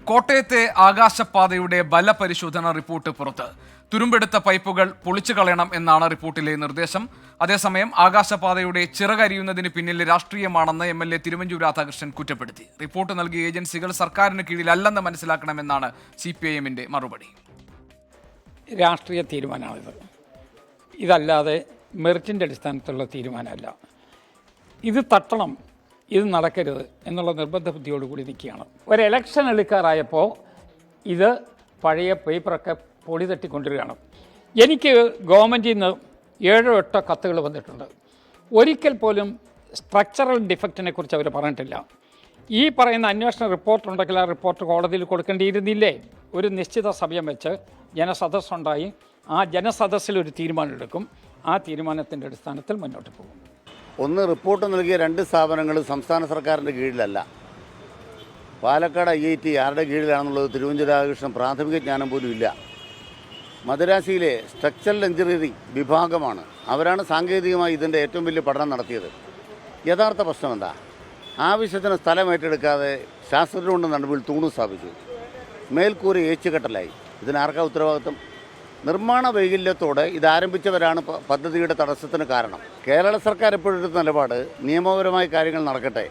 കോട്ടയത്തെ ആകാശപാതയുടെ ബലപരിശോധന റിപ്പോർട്ട് പുറത്ത്. തുരുമ്പെടുത്ത പൈപ്പുകൾ പൊളിച്ചു കളയണം എന്നാണ് റിപ്പോർട്ടിലെ നിർദ്ദേശം. അതേസമയം ആകാശപാതയുടെ ചിറകരിയുന്നതിന് പിന്നിൽ രാഷ്ട്രീയമാണെന്ന് MLA തിരുവഞ്ചൂർ രാധാകൃഷ്ണൻ കുറ്റപ്പെടുത്തി. റിപ്പോർട്ട് നൽകിയ ഏജൻസികൾ സർക്കാരിന് കീഴിലല്ലെന്ന് മനസ്സിലാക്കണമെന്നാണ് CPIM-ന്റെ മറുപടി. രാഷ്ട്രീയ തീരുമാനമാണിത്. ഇതല്ലാതെ മെറിറ്റിൻ്റെ അടിസ്ഥാനത്തിലുള്ള തീരുമാനമല്ല. ഇത് തട്ടണം, ഇത് നടക്കരുത് എന്നുള്ള നിർബന്ധ ബുദ്ധിയോടുകൂടി നിൽക്കുകയാണ്. ഒരു ഇലക്ഷൻ എടുക്കാറായപ്പോൾ ഇത് പഴയ പേപ്പറൊക്കെ പൊടി തട്ടിക്കൊണ്ടിരിക്കുകയാണ്. എനിക്ക് ഗവൺമെൻറ്റിൽ നിന്ന് 7-8 കത്തുകൾ വന്നിട്ടുണ്ട്. ഒരിക്കൽ പോലും സ്ട്രക്ചറൽ ഡിഫക്റ്റിനെ കുറിച്ച് അവർ പറഞ്ഞിട്ടില്ല. ഈ പറയുന്ന അന്വേഷണ റിപ്പോർട്ടുണ്ടെങ്കിൽ ആ റിപ്പോർട്ട് കോടതിയിൽ കൊടുക്കേണ്ടിയിരുന്നില്ലേ? ഒരു നിശ്ചിത സമയം വെച്ച് ജനസദസ്സുണ്ടായി, ആ ജനസദസ്സിൽ ഒരു തീരുമാനമെടുക്കും. ആ തീരുമാനത്തിൻ്റെ അടിസ്ഥാനത്തിൽ മുന്നോട്ട് പോകും. ഒന്ന്, റിപ്പോർട്ട് നൽകിയ 2 സ്ഥാപനങ്ങൾ സംസ്ഥാന സർക്കാരിൻ്റെ കീഴിലല്ല. പാലക്കാട് IIT ആരുടെ കീഴിലാണെന്നുള്ളത് തിരുവഞ്ചൂർ രാധാകൃഷ്ണൻ പ്രാഥമിക ജ്ഞാനം പോലും ഇല്ല. മദ്രാസിയിലെ സ്ട്രക്ചറൽ എഞ്ചിനീയറിംഗ് വിഭാഗമാണ്. അവരാണ് സാങ്കേതികമായി ഇതിൻ്റെ ഏറ്റവും വലിയ പഠനം നടത്തിയത്. യഥാർത്ഥ പ്രശ്നം എന്താ? ആവശ്യത്തിന് സ്ഥലം ഏറ്റെടുക്കാതെ ശാസ്ത്രജ്ഞർ കൊണ്ട് നടുവിൽ തൂണ് സ്ഥാപിച്ചു. മേൽക്കൂര ഏച്ചുകെട്ടലായി. ഇതിനാർക്കാ ഉത്തരവാദിത്വം? നിർമ്മാണ വൈകല്യത്തോടെ ഇതാരംഭിച്ചവരാണ് പദ്ധതിയുടെ തടസ്സത്തിന് കാരണം. കേരള സർക്കാർ എപ്പോഴെടുത്ത നിലപാട് നിയമപരമായ കാര്യങ്ങൾ നടക്കട്ടെ.